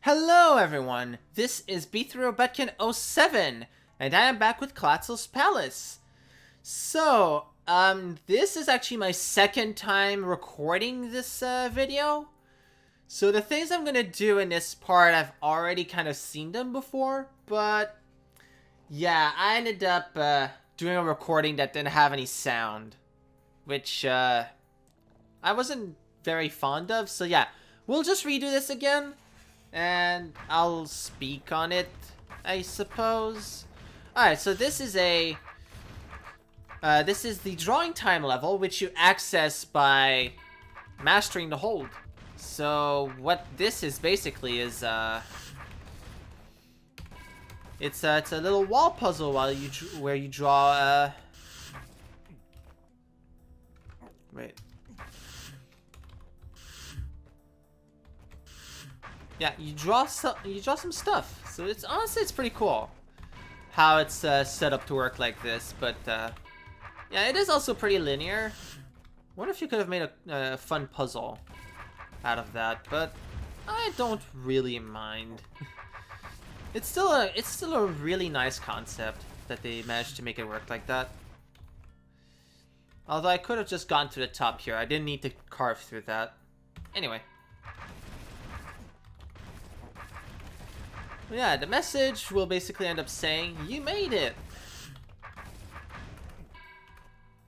Hello everyone, this is B3Robetkin07, and I am back with Klatzl's Palace. So, this is actually my second time recording this video. So the things I'm gonna do in this part, I've already kind of seen them before, but yeah, I ended up doing a recording that didn't have any sound, which I wasn't very fond of, so yeah, we'll just redo this again. And I'll speak on it, I suppose. Alright, so this is the drawing time level, which you access by mastering the hold. So what this is basically is, it's a little wall puzzle where you draw, wait. Yeah, you draw some stuff. So it's honestly pretty cool how it's set up to work like this. But yeah, it is also pretty linear. Wonder if you could have made a fun puzzle out of that, but I don't really mind. It's still a really nice concept that they managed to make it work like that. Although I could have just gone to the top here. I didn't need to carve through that. Anyway. Yeah, the message will basically end up saying, "You made it!"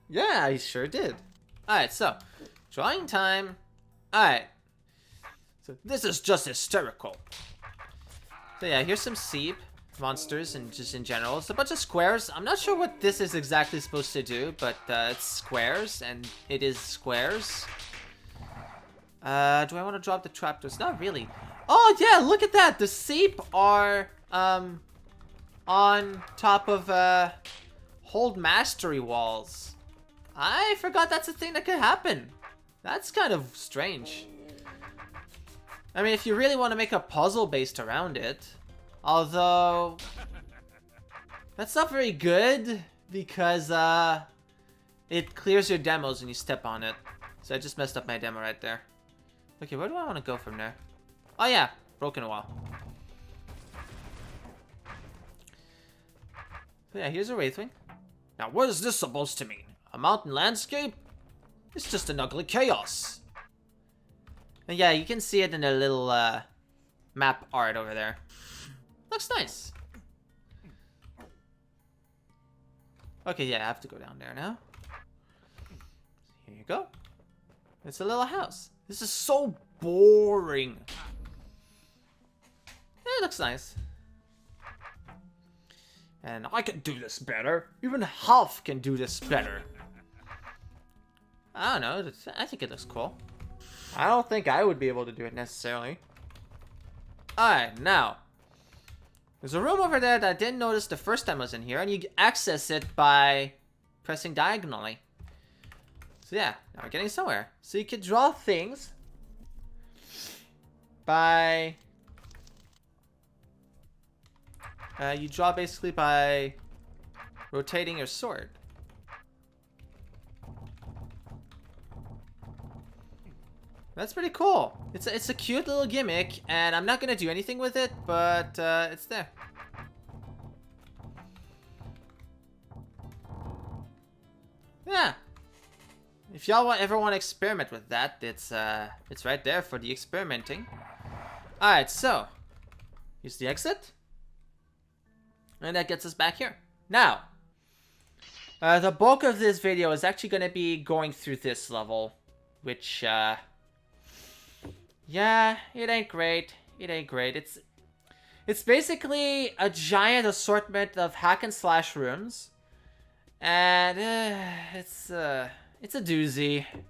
Yeah, I sure did. Alright, so, drawing time. Alright. So, this is just hysterical. So yeah, here's some seep monsters and just in general. It's a bunch of squares. I'm not sure what this is exactly supposed to do, but it's squares, and it is squares. Do I want to drop the trapdoors? Not really. Oh yeah, look at that! The seep are on top of hold mastery walls. I forgot that's a thing that could happen. That's kind of strange. I mean, if you really want to make a puzzle based around it, although that's not very good because it clears your demos when you step on it. So I just messed up my demo right there. Okay, where do I want to go from there? Oh yeah, broken wall. So yeah, here's a wraithwing. Now what is this supposed to mean? A mountain landscape? It's just an ugly chaos. And yeah, you can see it in the little map art over there. Looks nice. Okay, yeah, I have to go down there now. Here you go. It's a little house. This is so boring. It looks nice. And I can do this better. Even Half can do this better. I don't know. I think it looks cool. I don't think I would be able to do it necessarily. Alright, now. There's a room over there that I didn't notice the first time I was in here. And you access it by pressing diagonally. So yeah, now we're getting somewhere. So you can draw things by... you draw basically by rotating your sword. That's pretty cool. It's a cute little gimmick, and I'm not gonna do anything with it, but it's there. Yeah. If y'all ever want to experiment with that, it's right there for the experimenting. All right, so here's the exit. And that gets us back here. Now, the bulk of this video is actually going to be going through this level. Which, yeah, it ain't great. It ain't great. It's basically a giant assortment of hack and slash rooms. And, it's a doozy. I'm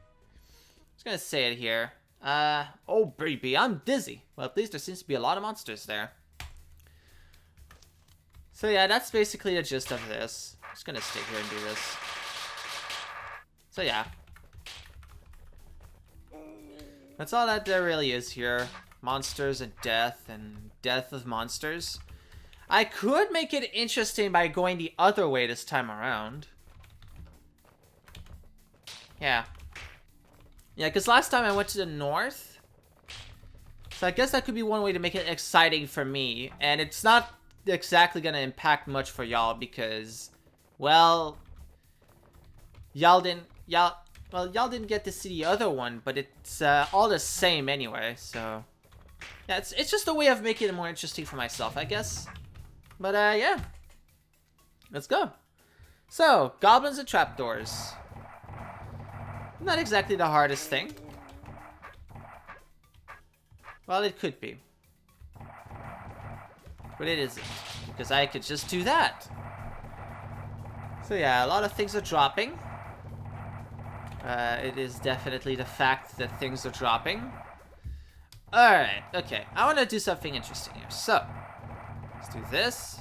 just going to say it here. Oh baby, I'm dizzy. Well, at least there seems to be a lot of monsters there. So yeah, that's basically the gist of this. I'm just gonna stay here and do this. So yeah. That's all that there really is here. Monsters and death of monsters. I could make it interesting by going the other way this time around. Yeah. Yeah, because last time I went to the north. So I guess that could be one way to make it exciting for me. And it's not exactly going to impact much for y'all because, well, y'all didn't get to see the other one, but it's all the same anyway, so yeah, it's just a way of making it more interesting for myself, I guess. But yeah, let's go. So, goblins and trapdoors. Not exactly the hardest thing. Well, it could be. But it isn't, because I could just do that. So yeah, a lot of things are dropping. It is definitely the fact that things are dropping. Alright, okay. I want to do something interesting here. So, let's do this.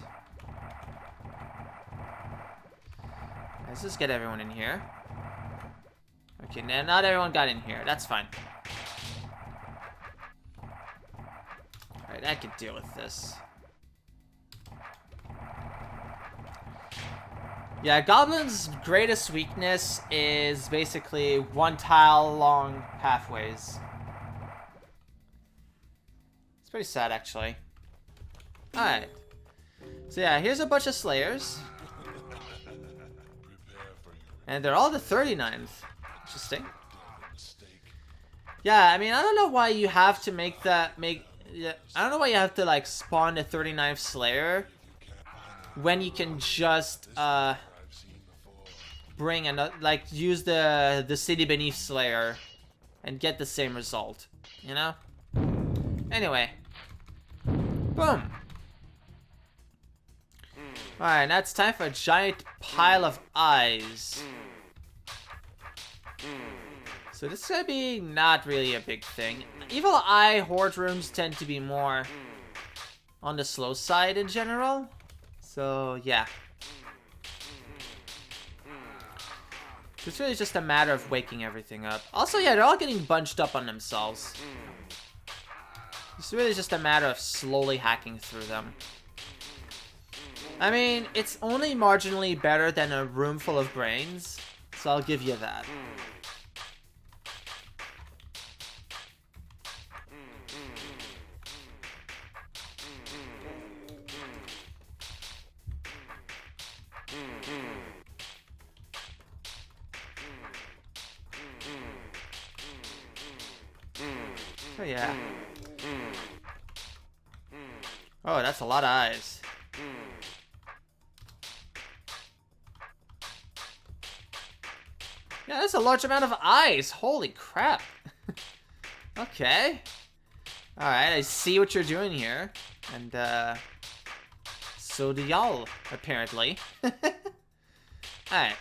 Let's just get everyone in here. Okay, now not everyone got in here. That's fine. Alright, I can deal with this. Yeah, Goblin's greatest weakness is basically one tile long pathways. It's pretty sad, actually. Alright. So yeah, here's a bunch of Slayers. And they're all the 39th. Interesting. Yeah, I mean, I don't know why you have to I don't know why you have to, like, spawn the 39th Slayer when you can just, bring another, like, use the City Beneath Slayer and get the same result, you know? Anyway. Boom. Alright, now it's time for a giant pile of eyes. So this is gonna be not really a big thing. Evil Eye Horde rooms tend to be more on the slow side in general. So, yeah. It's really just a matter of waking everything up. Also, yeah, they're all getting bunched up on themselves. It's really just a matter of slowly hacking through them. I mean, it's only marginally better than a room full of brains, so I'll give you that. Oh, yeah. Oh, that's a lot of eyes. Yeah, that's a large amount of eyes. Holy crap. Okay. Alright, I see what you're doing here. And, so do y'all, apparently. Alright.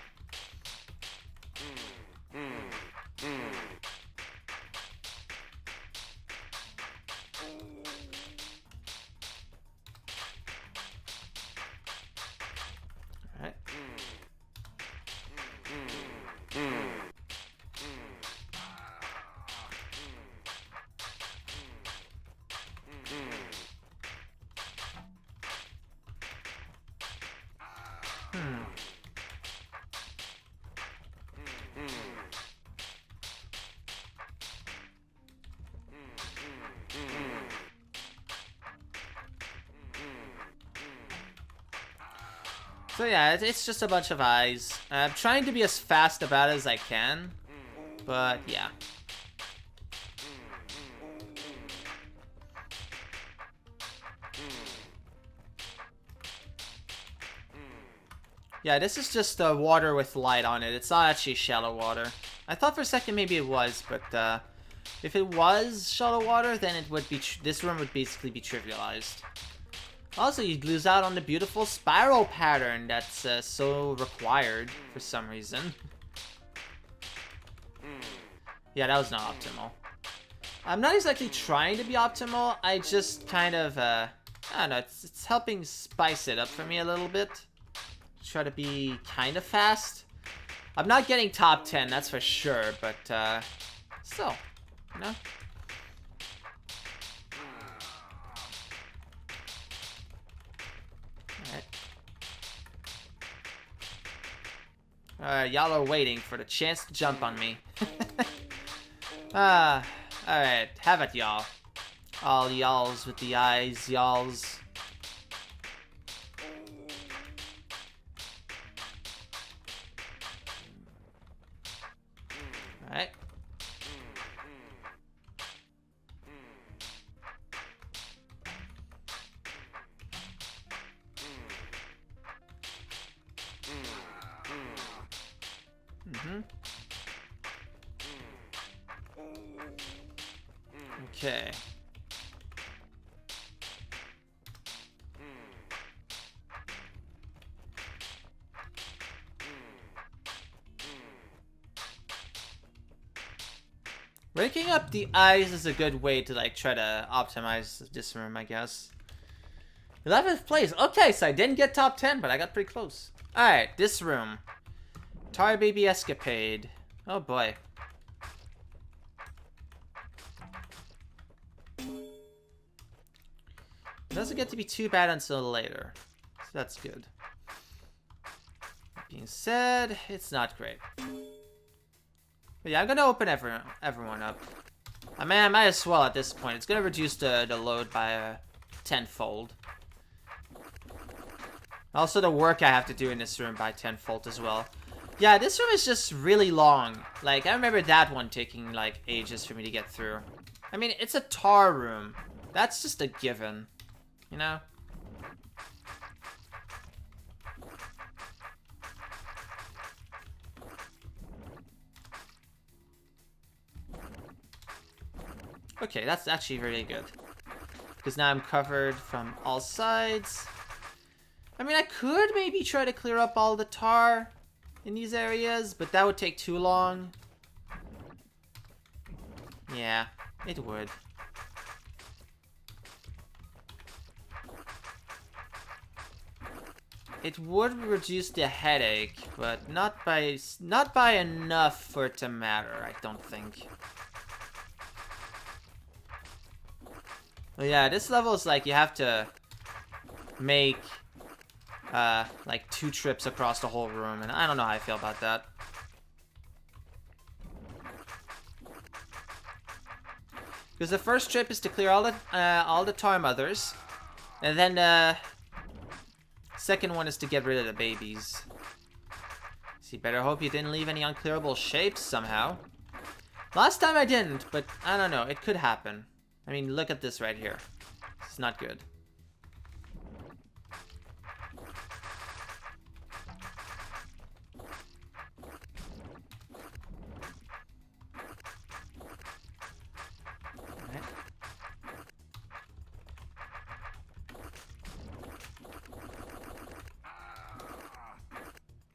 So yeah, it's just a bunch of eyes. I'm trying to be as fast about it as I can, but yeah. Yeah, this is just water with light on it. It's not actually shallow water. I thought for a second maybe it was, but if it was shallow water, then it would be this room would basically be trivialized. Also, you'd lose out on the beautiful spiral pattern that's so required for some reason. Yeah, that was not optimal. I'm not exactly trying to be optimal. I just kind of, I don't know, it's helping spice it up for me a little bit. Try to be kind of fast. I'm not getting top 10, that's for sure, but still, you know? Alright, y'all are waiting for the chance to jump on me. Alright, have it, y'all. All y'alls with the eyes, y'alls. Alright. Okay. Breaking up the eyes is a good way to like try to optimize this room, I guess. 11th place. Okay, so I didn't get top 10, but I got pretty close. Alright, this room. Tar Baby Escapade. Oh boy. It doesn't get to be too bad until later. So that's good. That being said, it's not great. But yeah, I'm gonna open everyone up. I mean, I might as well at this point. It's gonna reduce the load by a tenfold. Also, the work I have to do in this room by tenfold as well. Yeah, this room is just really long. Like, I remember that one taking, like, ages for me to get through. I mean, it's a tar room. That's just a given. You know? Okay, that's actually really good. Because now I'm covered from all sides. I mean, I could maybe try to clear up all the tar in these areas, but that would take too long. Yeah, it would. It would reduce the headache, but not by enough for it to matter, I don't think. Well, yeah, this level is like you have to make like 2 trips across the whole room, and I don't know how I feel about that. Because the first trip is to clear all the tar mothers, and then second one is to get rid of the babies. So you better hope you didn't leave any unclearable shapes somehow. Last time I didn't, but I don't know, it could happen. I mean, look at this right here. It's not good.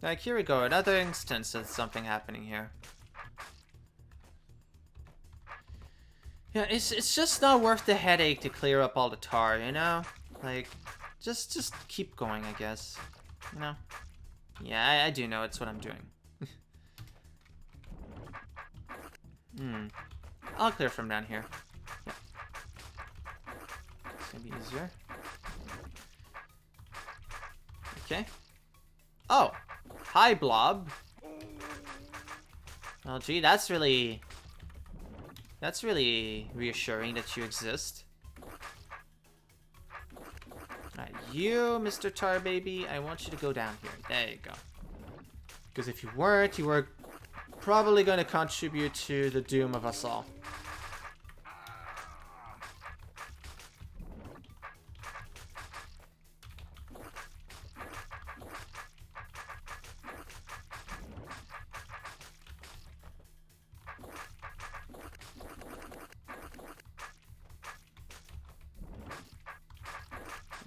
Like, here we go, another instance of something happening here. Yeah, it's just not worth the headache to clear up all the tar, you know? Like, just keep going, I guess. You know? Yeah, I do know it's what I'm doing. I'll clear from down here. Yeah. It's gonna be easier. Okay. Oh! Hi, Blob. Oh, gee, that's really reassuring that you exist. Alright, you, Mr. Tar Baby, I want you to go down here. There you go. Because if you weren't, you were probably going to contribute to the doom of us all.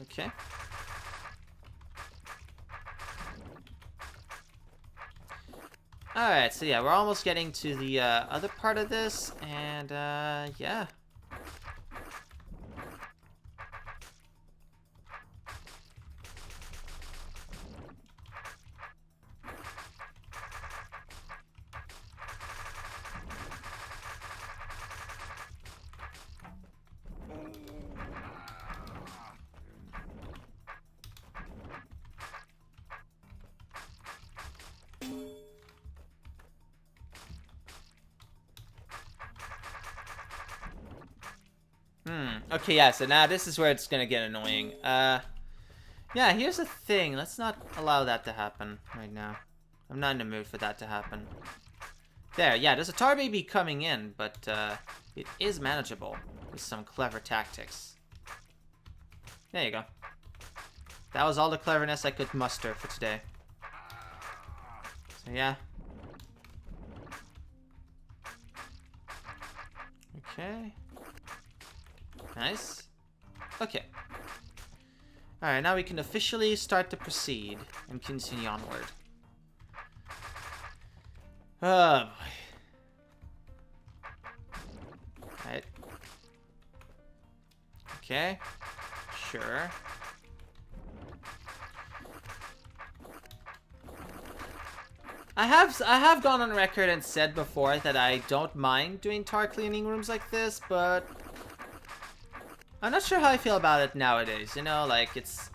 Okay. Alright, so yeah, we're almost getting to the other part of this, and yeah. Okay, yeah, so now this is where it's gonna get annoying. Yeah, here's the thing. Let's not allow that to happen right now. I'm not in the mood for that to happen. There, yeah, there's a tar baby coming in, but it is manageable with some clever tactics. There you go. That was all the cleverness I could muster for today. So yeah. Okay. Nice. Okay. Alright, now we can officially start to proceed and continue onward. Oh boy. Right. Okay. Sure. I have gone on record and said before that I don't mind doing tar cleaning rooms like this, but I'm not sure how I feel about it nowadays, you know, like it's...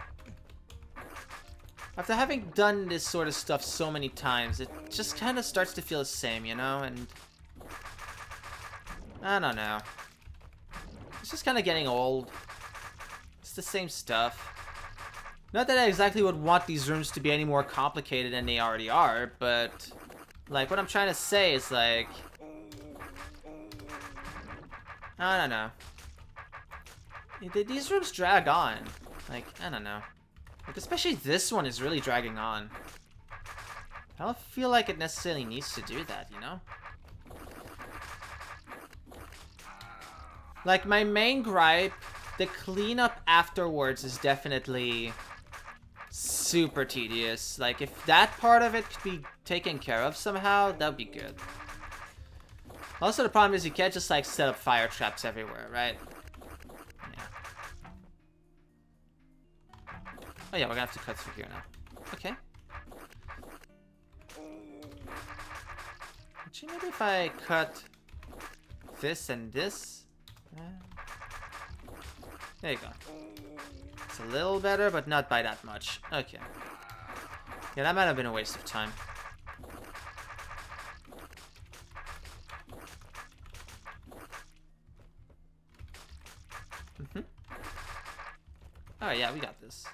After having done this sort of stuff so many times, it just kind of starts to feel the same, you know, and... I don't know. It's just kind of getting old. It's the same stuff. Not that I exactly would want these rooms to be any more complicated than they already are, but... Like, what I'm trying to say is, like... I don't know. These rooms drag on. Like, I don't know. Like, especially this one is really dragging on. I don't feel like it necessarily needs to do that, you know? Like, my main gripe, the cleanup afterwards is definitely super tedious. Like, if that part of it could be taken care of somehow, that would be good. Also, the problem is you can't just, like, set up fire traps everywhere, right? Yeah. Oh yeah, we're gonna have to cut through here now. Okay. Actually, maybe if I cut this and this... There you go. It's a little better, but not by that much. Okay. Yeah, that might have been a waste of time. Mm-hmm. Oh yeah, we got this.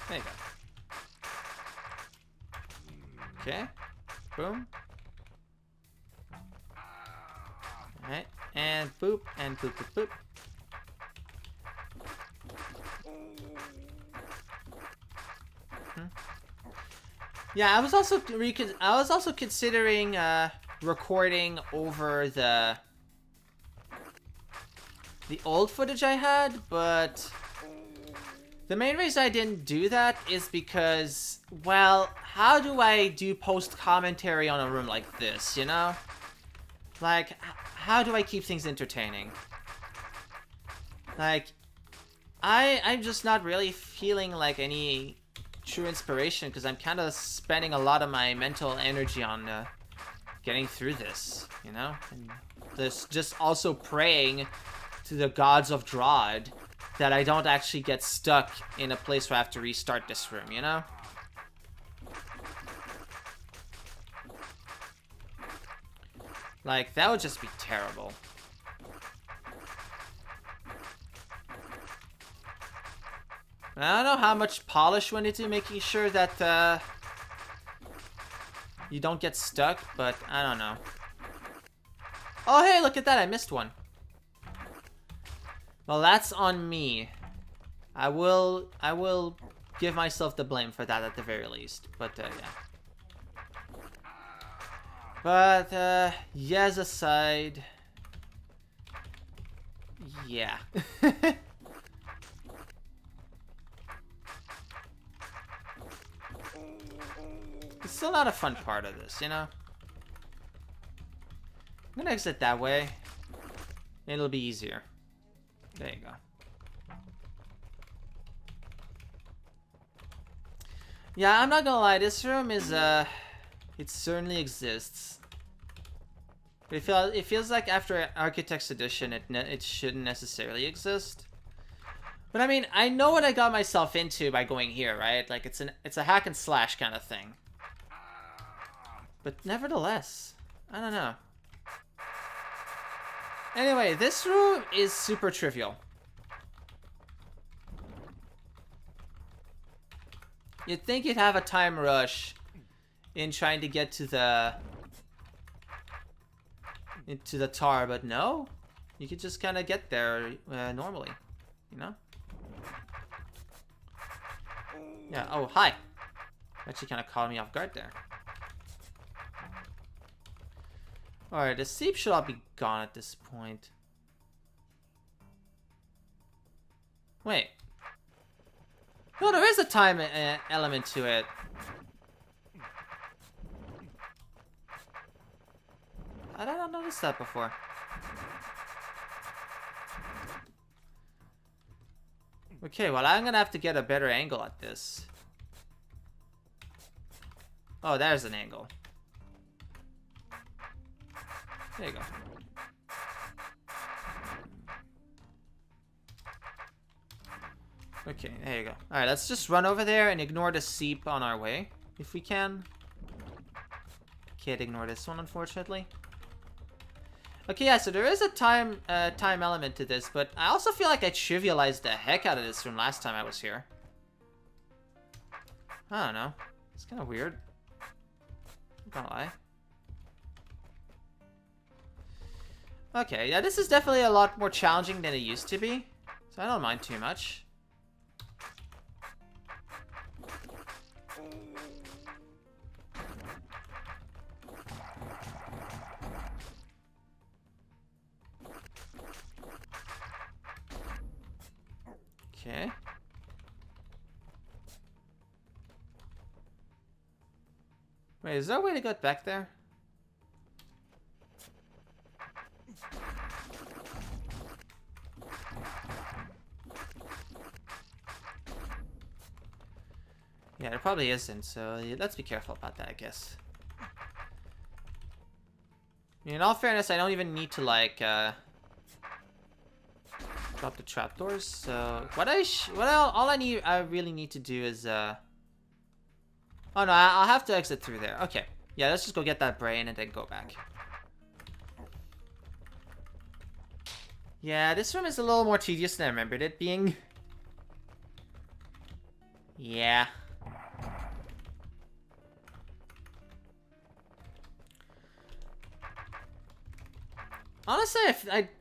There you go. Okay. Boom. Alright. And boop. And boop, boop, boop. Yeah, I was also considering recording over the old footage I had, but the main reason I didn't do that is because, well, how do I do post commentary on a room like this, you know? Like, how do I keep things entertaining? Like, I'm just not really feeling like any true inspiration because I'm kind of spending a lot of my mental energy on getting through this, you know? And just also praying to the gods of DROD that I don't actually get stuck in a place where I have to restart this room, you know? Like, that would just be terrible. I don't know how much polish went into making sure that you don't get stuck, but I don't know. Oh, hey, look at that. I missed one. Well, that's on me. I will give myself the blame for that at the very least. But, yeah. But, yes aside. Yeah. It's still not a fun part of this, you know? I'm gonna exit that way. It'll be easier. There you go. Yeah, I'm not gonna lie, this room is, it certainly exists. It feels like after Architect's Edition, it shouldn't necessarily exist. But I mean, I know what I got myself into by going here, right? Like, it's a hack and slash kind of thing. But nevertheless, I don't know. Anyway, this room is super trivial. You'd think you'd have a time rush in trying to get to the into the tar, but no. You could just kind of get there normally, you know? Yeah, oh, hi. Actually kind of caught me off guard there. Alright, the seep should all be gone at this point. Wait. No, there is a time element to it. I don't notice that before. Okay, well, I'm gonna have to get a better angle at this. Oh, there's an angle. There you go. Okay, there you go. Alright, let's just run over there and ignore the seep on our way, if we can. Can't ignore this one, unfortunately. Okay, yeah, so there is a time element to this, but I also feel like I trivialized the heck out of this from last time I was here. I don't know. It's kind of weird. I'm not gonna lie. Okay, yeah, this is definitely a lot more challenging than it used to be, so I don't mind too much. Okay. Wait, is there a way to get back there? Yeah, there probably isn't, so yeah, let's be careful about that, I guess. In all fairness, I don't even need to, like, drop the trapdoors, so all I really need to do is oh no, I'll have to exit through there. Okay, yeah, let's just go get that brain and then go back. Yeah, this room is a little more tedious than I remembered it being. Yeah. Honestly,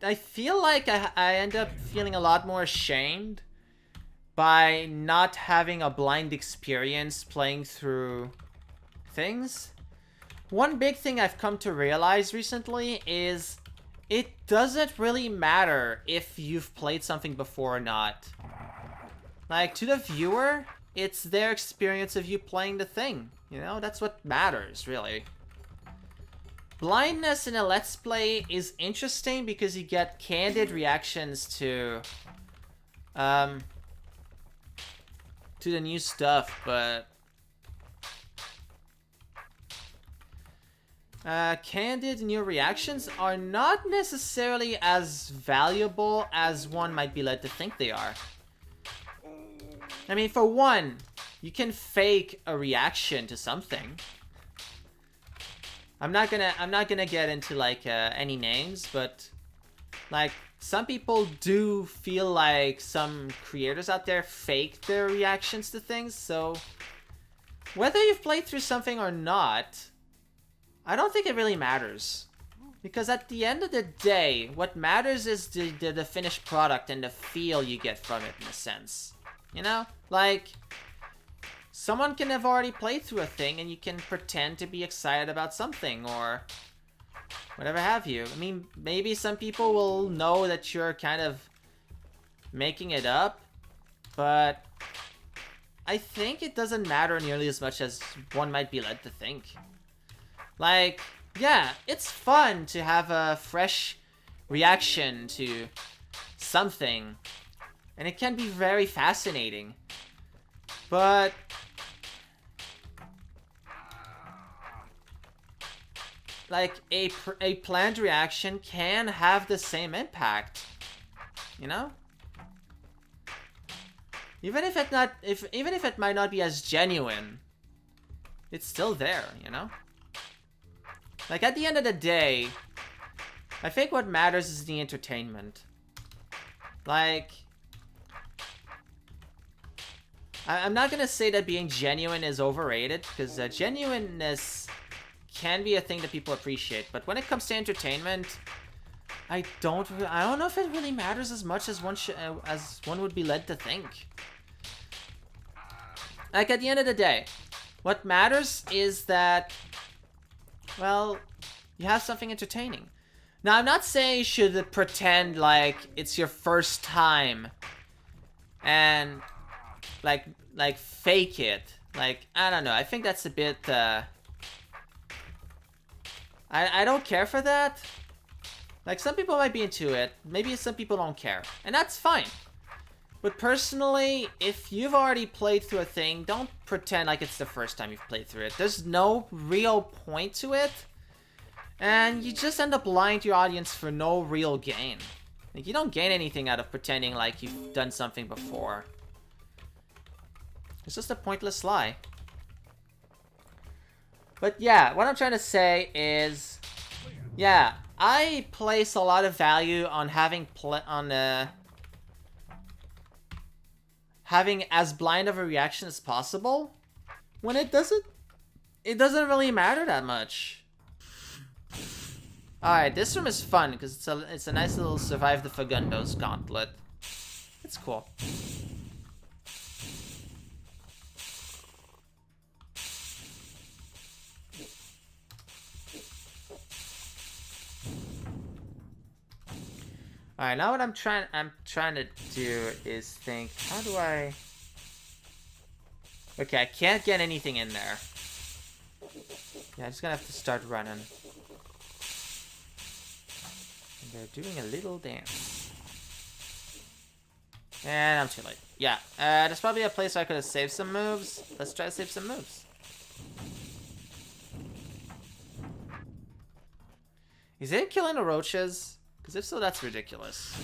I feel like I end up feeling a lot more ashamed by not having a blind experience playing through things. One big thing I've come to realize recently is it doesn't really matter if you've played something before or not. Like, to the viewer, it's their experience of you playing the thing. You know, that's what matters, really. Blindness in a Let's Play is interesting because you get candid reactions to the new stuff, but candid new reactions are not necessarily as valuable as one might be led to think they are. I mean, for one, you can fake a reaction to something. I'm not gonna get into like any names, but like some people do feel like some creators out there fake their reactions to things. So whether you've played through something or not, I don't think it really matters, because at the end of the day, what matters is the finished product and the feel you get from it, in a sense. You know, like, someone can have already played through a thing and you can pretend to be excited about something or whatever have you. I mean, maybe some people will know that you're kind of making it up, but I think it doesn't matter nearly as much as one might be led to think. Like, yeah, it's fun to have a fresh reaction to something, and it can be very fascinating, but like a planned reaction can have the same impact, you know? Even if it might not be as genuine, it's still there, you know? Like, at the end of the day, I think what matters is the entertainment. Like, I'm not gonna say that being genuine is overrated, because genuineness can be a thing that people appreciate. But when it comes to entertainment, I don't know if it really matters as much as one would be led to think. Like, at the end of the day, what matters is that, well, you have something entertaining. Now, I'm not saying you should pretend like it's your first time and like fake it. Like, I don't know. I think that's a bit I don't care for that. Like, some people might be into it. Maybe some people don't care. And that's fine. But personally, if you've already played through a thing, don't pretend like it's the first time you've played through it. There's no real point to it. And you just end up lying to your audience for no real gain. Like, you don't gain anything out of pretending like you've done something before. It's just a pointless lie. But yeah, what I'm trying to say is, yeah, I place a lot of value on having having as blind of a reaction as possible. When it doesn't really matter that much. Alright, this room is fun because it's a nice little survive the Fagundos gauntlet. It's cool. Alright, now what I'm trying to do is think, how do I... Okay, I can't get anything in there. Yeah, I'm just gonna have to start running. And they're doing a little dance. And I'm too late. Yeah, there's probably a place where I could have saved some moves. Let's try to save some moves. Is it killing the roaches? Because if so, that's ridiculous.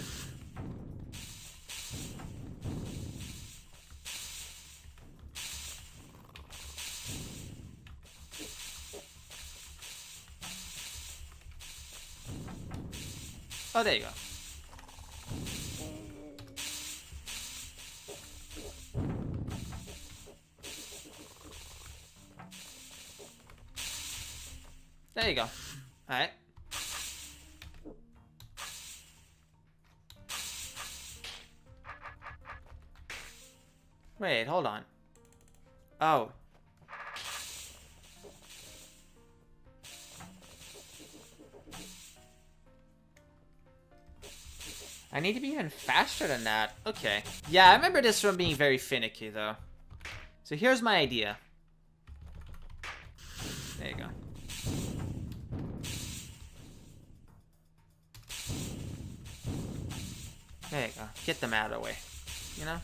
Oh, there you go. There you go. Alright. Wait, hold on. Oh. I need to be even faster than that. Okay. Yeah, I remember this room being very finicky, though. So here's my idea. There you go. There you go. Get them out of the way. You know?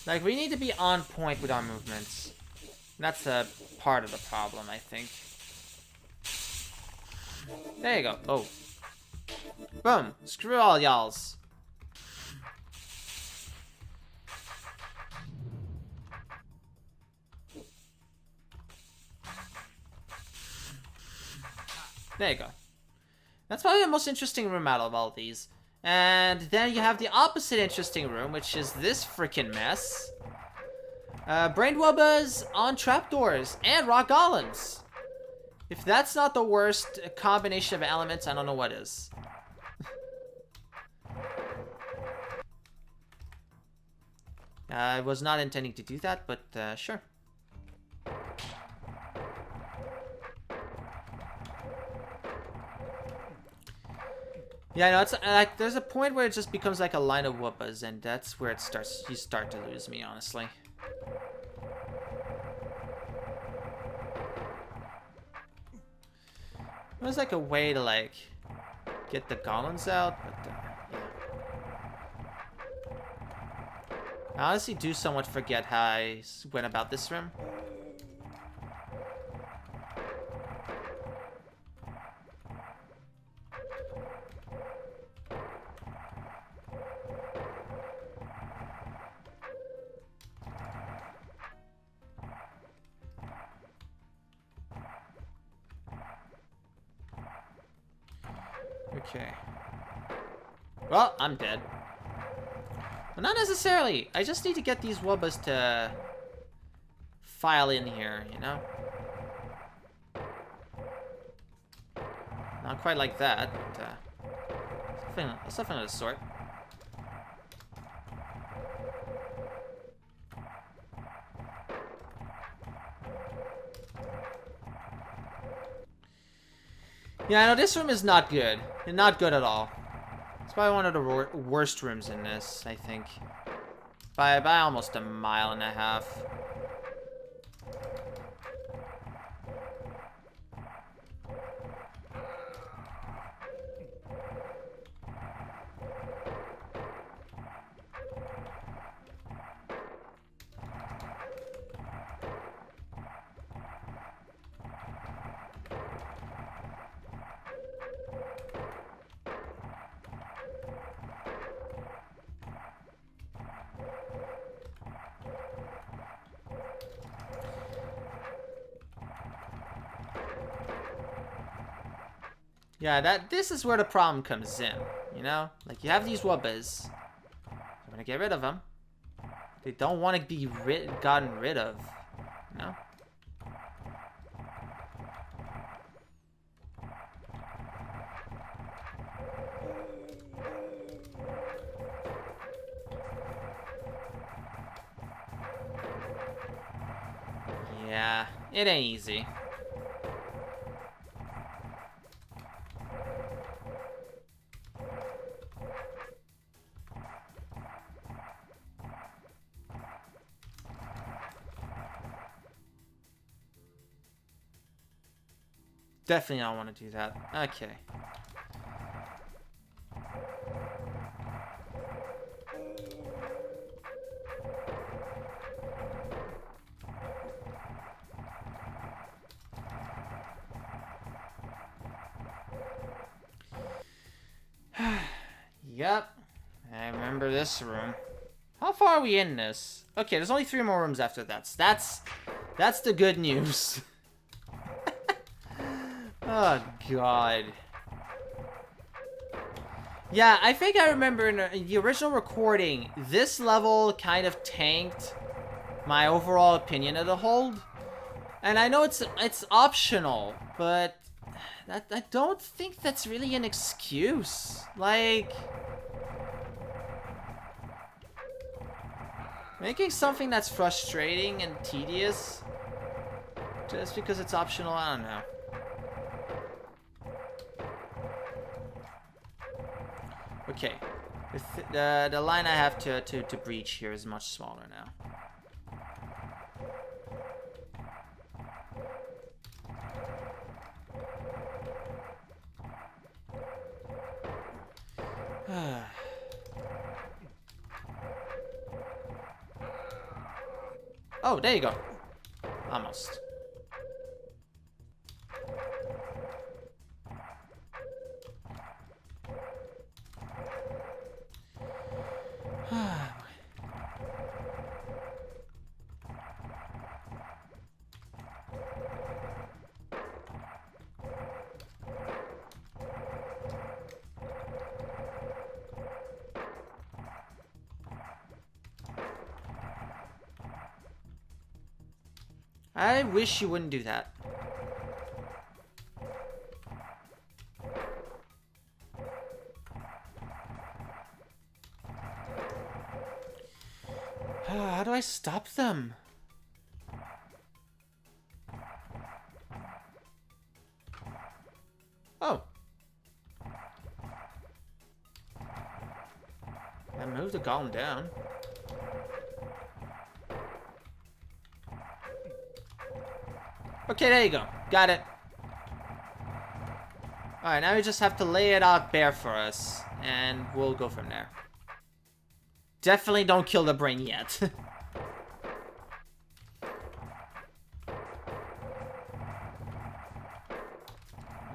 Like, we need to be on point with our movements. That's a part of the problem, I think. There you go. Oh. Boom. Screw all y'alls. There you go. That's probably the most interesting room out of all these. And then you have the opposite interesting room, which is this freaking mess. Brain wubbas on trapdoors and rock golems. If that's not the worst combination of elements, I don't know what is. I was not intending to do that, but sure. Yeah, no, it's like there's a point where it just becomes like a line of whoopas, and that's where it starts. You start to lose me, honestly. There's like a way to like get the golems out, but yeah. I honestly do somewhat forget how I went about this room. Okay. Well, I'm dead. But not necessarily. I just need to get these wubbas to file in here, you know? Not quite like that, but something of the sort. Yeah, no, this room is not good. Not good at all. It's probably one of the worst rooms in this, I think. By almost a mile and a half. Yeah, this is where the problem comes in, you know? Like, you have these wubbas. I'm gonna get rid of them. They don't want to be gotten rid of, you know? Yeah, it ain't easy. Definitely don't want to do that. Okay. Yep. I remember this room. How far are we in this? Okay, there's only 3 more rooms after that. So that's the good news. Oh, God. Yeah, I think I remember in the original recording, this level kind of tanked my overall opinion of the hold. And I know it's optional, but I don't think that's really an excuse. Like, making something that's frustrating and tedious just because it's optional, I don't know. Okay, the line I have to breach here is much smaller now. Oh, there you go. Almost. I wish you wouldn't do that. How do I stop them? Oh. I moved the golem down. Okay, there you go. Got it. Alright, now we just have to lay it out bare for us, and we'll go from there. Definitely don't kill the brain yet.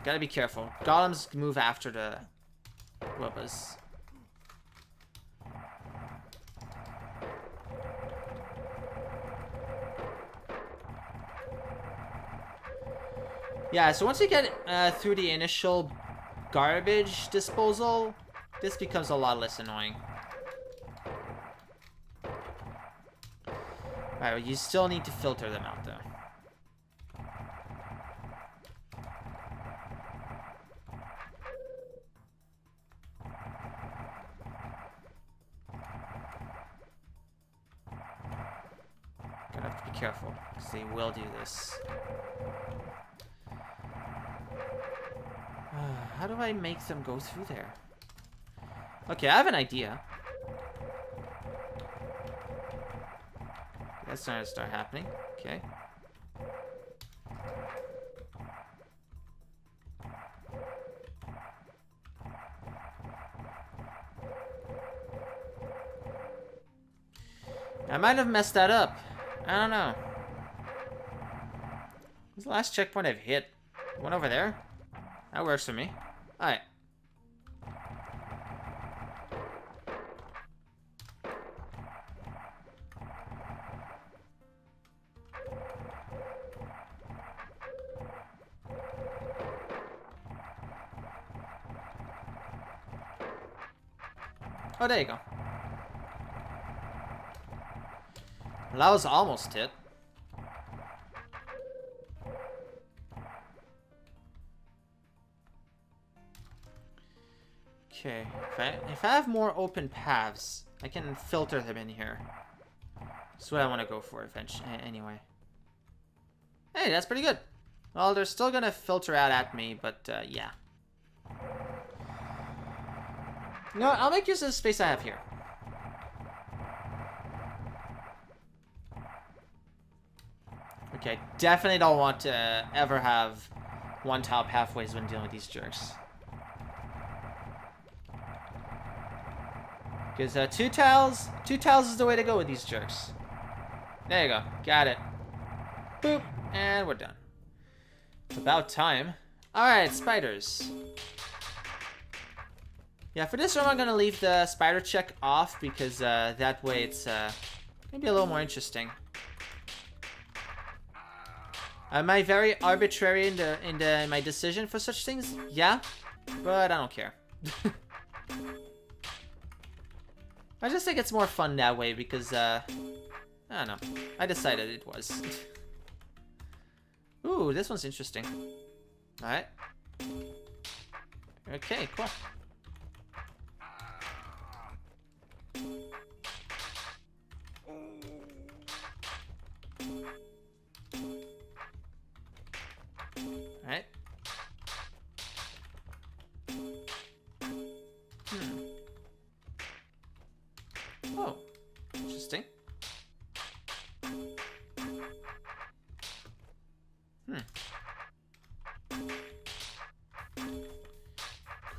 Gotta be careful. Golems move after the wubbas. Yeah, so once you get through the initial garbage disposal, this becomes a lot less annoying. Alright, well, you still need to filter them out, though. Gonna have to be careful, because they will do this. How do I make them go through there? Okay, I have an idea. That's not gonna start happening. Okay. I might have messed that up. I don't know. What's the last checkpoint I've hit? One over there? That works for me. Alright. Oh, there you go. Well, that was almost it. Okay, if I have more open paths, I can filter them in here. That's what I want to go for eventually. Anyway. Hey, that's pretty good. Well, they're still gonna filter out at me, but yeah. You know what? I'll make use of the space I have here. Okay, definitely don't want to ever have one tile pathways when dealing with these jerks. Because two tiles is the way to go with these jerks. There you go, got it. Boop, and we're done. About time. Alright, spiders. Yeah, for this room I'm gonna leave the spider check off because that way it's maybe a little more interesting. Am I very arbitrary in my decision for such things? Yeah, but I don't care. I just think it's more fun that way because I don't know. I decided it was. Ooh, this one's interesting. All right. Okay, cool. Alright. Oh, interesting.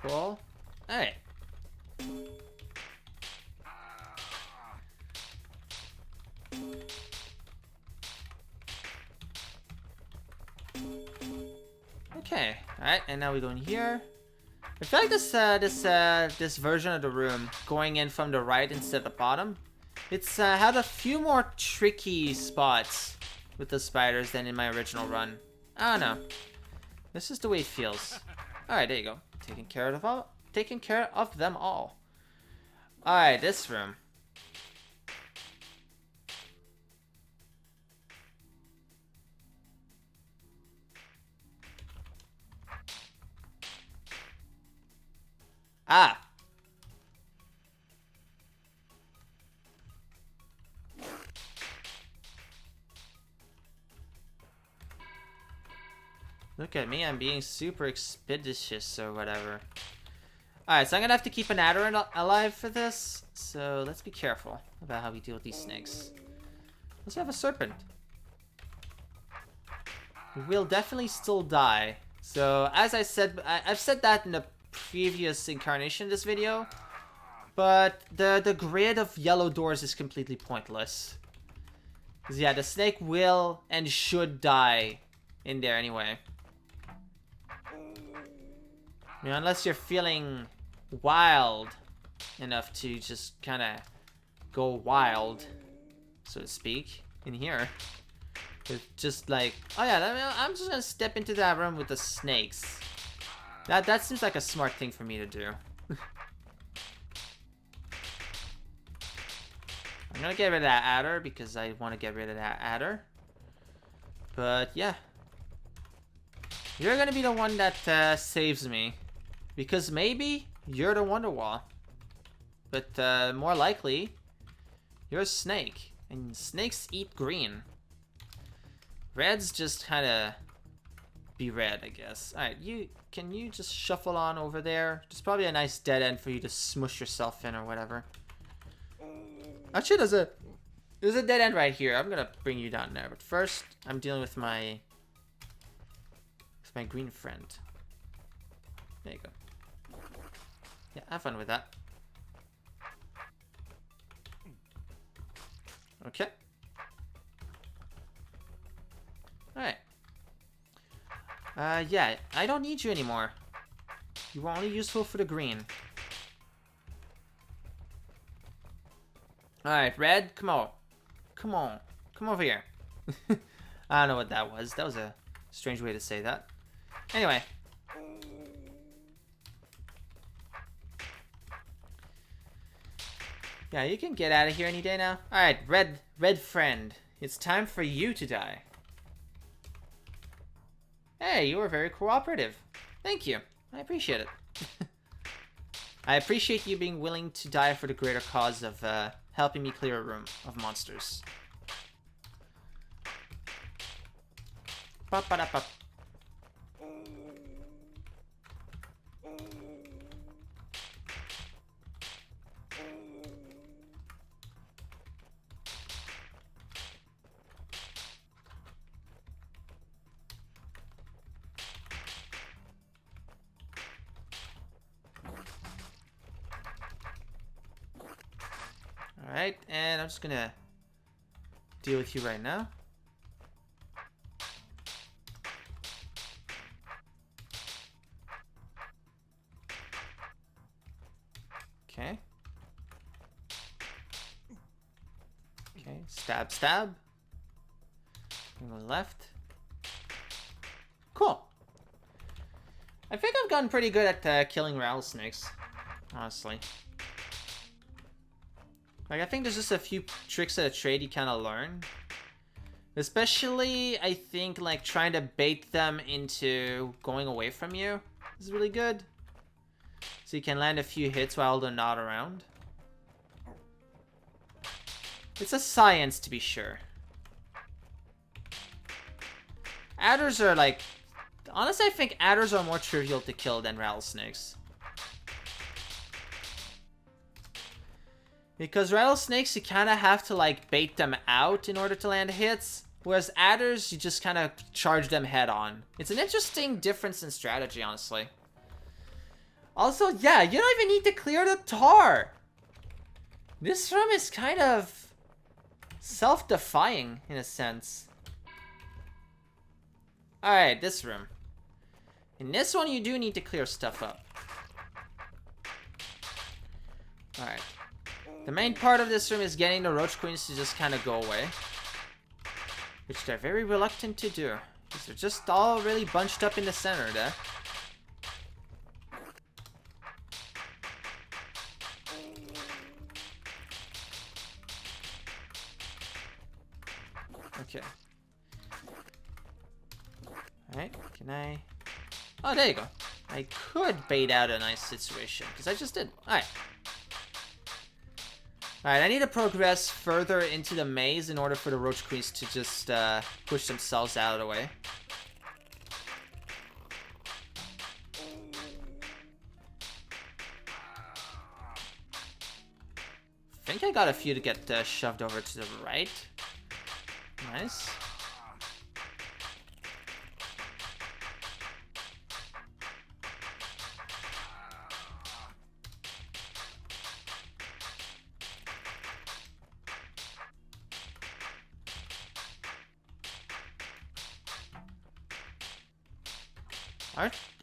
Cool. Alright. Okay, alright, and now we go in here. I feel like this version of the room, going in from the right instead of the bottom, it's had a few more tricky spots with the spiders than in my original run. I don't know. This is the way it feels. Alright, there you go. Taking care of them all. Alright, this room. Ah! Look at me, I'm being super expeditious or whatever. Alright, so I'm gonna have to keep an adder alive for this. So let's be careful about how we deal with these snakes. Let's have a serpent. We'll definitely still die. So as I said, I've said that in the previous incarnation of this video, but the grid of yellow doors is completely pointless. Because yeah, the snake will and should die in there anyway. You know, unless you're feeling wild enough to just kind of go wild, so to speak, in here. It's just like, oh yeah, I'm just gonna step into that room with the snakes. That seems like a smart thing for me to do. I'm gonna get rid of that adder because I want to get rid of that adder. But yeah. You're gonna be the one that saves me. Because maybe you're the Wonder Wall. But more likely, you're a snake. And snakes eat green. Reds just kind of be red, I guess. Alright, can you just shuffle on over there? There's probably a nice dead end for you to smush yourself in or whatever. Actually, there's a dead end right here. I'm gonna bring you down there. But first, I'm dealing with my green friend. There you go. Yeah, have fun with that. Okay. Alright. Yeah, I don't need you anymore. You were only useful for the green. Alright, red, come on. Come on. Come over here. I don't know what that was. That was a strange way to say that. Anyway. Yeah, you can get out of here any day now. Alright, red friend. It's time for you to die. Hey, you were very cooperative. Thank you. I appreciate it. I appreciate you being willing to die for the greater cause of helping me clear a room of monsters. Ba-ba-da-ba. Alright, and I'm just gonna deal with you right now. Okay. Okay, stab, stab. Go left. Cool. I think I've gotten pretty good at killing rattlesnakes, honestly. Like, I think there's just a few tricks of the trade you kind of learn. Especially, I think, like, trying to bait them into going away from you is really good. So you can land a few hits while they're not around. It's a science, to be sure. Adders are, like... Honestly, I think adders are more trivial to kill than rattlesnakes. Because rattlesnakes, you kind of have to, like, bait them out in order to land hits. Whereas adders, you just kind of charge them head on. It's an interesting difference in strategy, honestly. Also, yeah, you don't even need to clear the tar. This room is kind of self-defying, in a sense. Alright, this room. In this one, you do need to clear stuff up. Alright. The main part of this room is getting the roach queens to just kind of go away. Which they're very reluctant to do. Because they're just all really bunched up in the center there. Okay. Alright, can I... Oh, there you go. I could bait out a nice situation, because I just did. Alright. Alright, I need to progress further into the maze in order for the roach queens to just push themselves out of the way. I think I got a few to get shoved over to the right. Nice.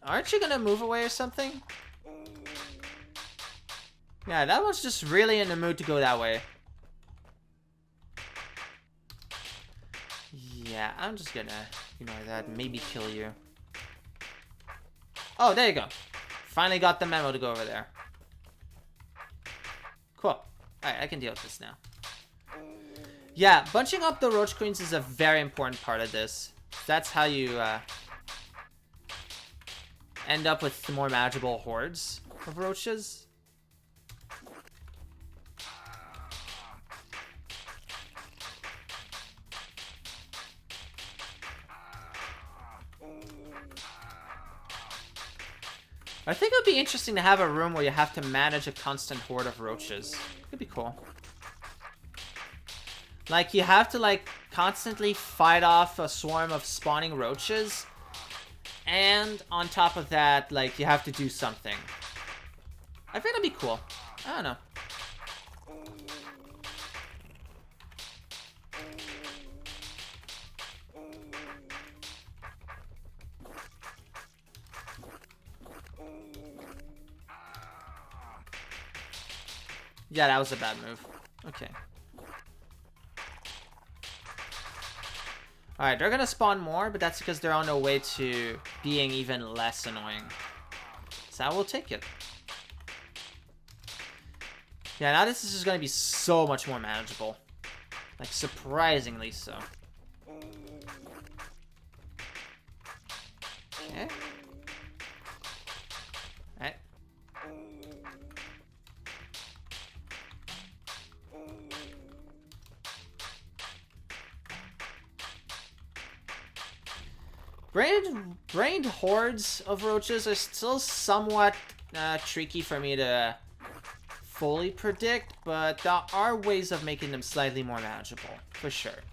Aren't you gonna move away or something? Yeah, that one's just really in the mood to go that way. Yeah, I'm just gonna ignore that and maybe kill you. Oh, there you go. Finally got the memo to go over there. Cool. Alright, I can deal with this now. Yeah, bunching up the roach queens is a very important part of this. That's how you end up with the more manageable hordes of roaches. I think it would be interesting to have a room where you have to manage a constant horde of roaches. Could be cool. Like, you have to, like, constantly fight off a swarm of spawning roaches. And on top of that, like, you have to do something. I think that'd be cool. I don't know. Yeah, that was a bad move. Okay. Alright, they're gonna spawn more, but that's because they're on their way to being even less annoying. So I will take it. Yeah, now this is just gonna be so much more manageable. Like, surprisingly so. Okay. Alright. Brained hordes of roaches are still somewhat tricky for me to fully predict, but there are ways of making them slightly more manageable, for sure.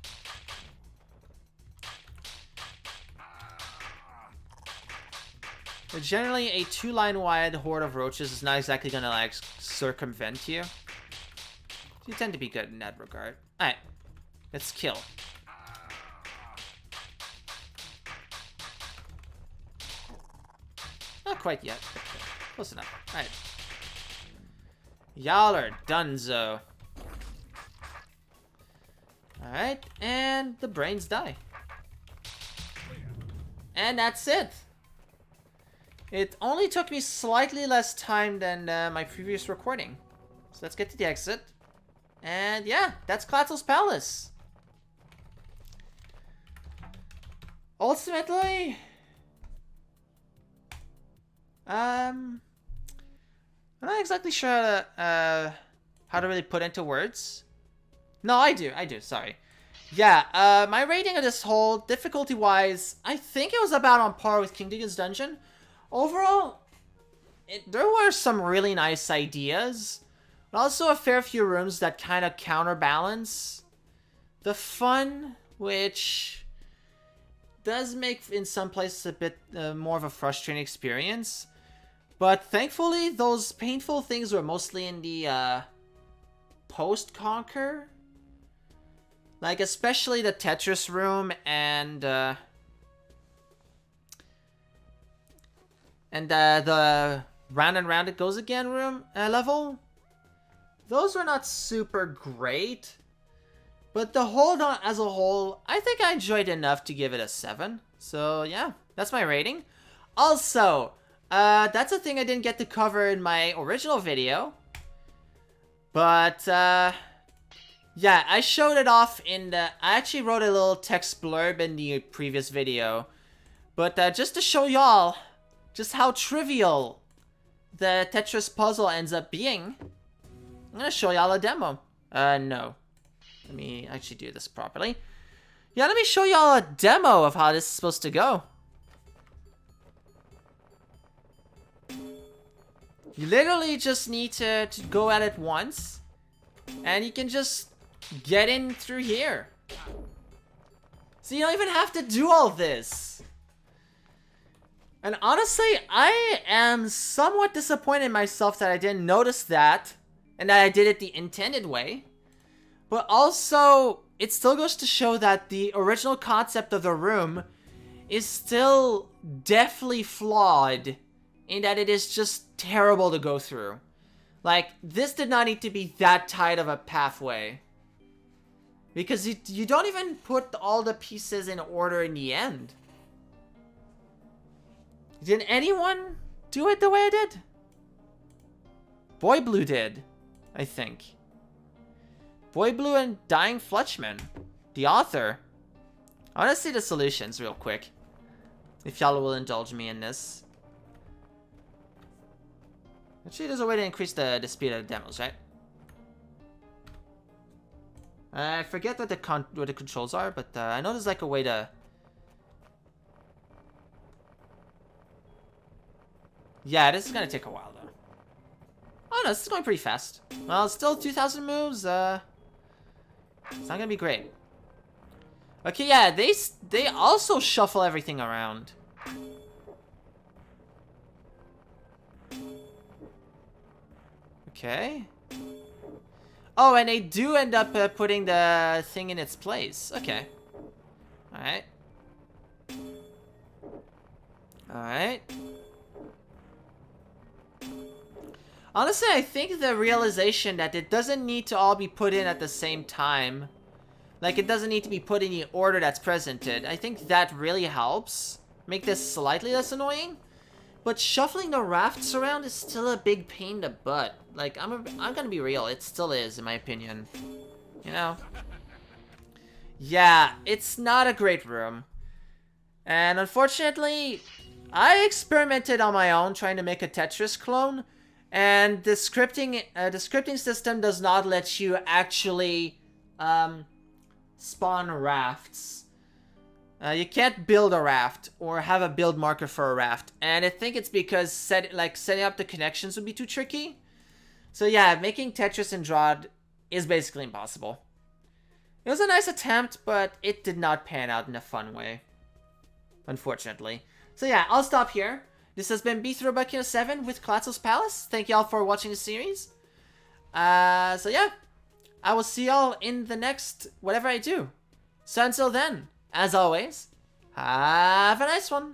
But generally, a 2-line wide horde of roaches is not exactly gonna, like, circumvent you. You tend to be good in that regard. Alright, let's kill. Not quite yet, but close enough. Alright. Y'all are donezo. Alright, and the brains die. And that's it. It only took me slightly less time than my previous recording. So let's get to the exit. And yeah, that's Klatzl's Palace. Ultimately, I'm not exactly sure how to really put into words. No, I do, sorry. Yeah, my rating of this whole, difficulty-wise, I think it was about on par with King Deacon's Dungeon. Overall, there were some really nice ideas, but also a fair few rooms that kind of counterbalance the fun, which does make, in some places, a bit more of a frustrating experience. But thankfully, those painful things were mostly in the post-Conquer. Like, especially the Tetris room and the round and round it goes again room level. Those were not super great. But the hold on as a whole, I think I enjoyed enough to give it a 7. So yeah, that's my rating. Also, that's a thing I didn't get to cover in my original video. But yeah, I showed it off in the... I actually wrote a little text blurb in the previous video. But just to show y'all just how trivial the Tetris puzzle ends up being, I'm gonna show y'all a demo. No. Let me actually do this properly. Yeah, let me show y'all a demo of how this is supposed to go. You literally just need to go at it once, and you can just get in through here. So you don't even have to do all this. And honestly, I am somewhat disappointed in myself that I didn't notice that, and that I did it the intended way. But also, it still goes to show that the original concept of the room is still definitely flawed in that it is just terrible to go through. Like, this did not need to be that tight of a pathway. Because you don't even put all the pieces in order in the end. Did anyone do it the way I did? Boy Blue did, I think. Boy Blue and Dying Fletchman. The author. I want to see the solutions real quick. If y'all will indulge me in this. Actually, there's a way to increase the speed of the demos, right? I forget what the controls are, but I know there's like a way to... Yeah, this is gonna take a while though. Oh no, this is going pretty fast. Well, it's still 2,000 moves. It's not gonna be great. Okay, yeah, they also shuffle everything around. Okay. Oh, and they do end up putting the thing in its place. Okay. Alright. Alright. Honestly, I think the realization that it doesn't need to all be put in at the same time. Like, it doesn't need to be put in the order that's presented. I think that really helps make this slightly less annoying. But shuffling the rafts around is still a big pain in the butt. Like, I'm gonna be real. It still is, in my opinion. You know? Yeah, it's not a great room. And unfortunately, I experimented on my own trying to make a Tetris clone. And the scripting system does not let you actually spawn rafts. You can't build a raft or have a build marker for a raft. And I think it's because setting up the connections would be too tricky. So yeah, making Tetris in DROD is basically impossible. It was a nice attempt, but it did not pan out in a fun way. Unfortunately. So yeah, I'll stop here. This has been B3Kino7 with Klatzl's Palace. Thank y'all for watching the series. So yeah, I will see y'all in the next whatever I do. So until then, as always, have a nice one.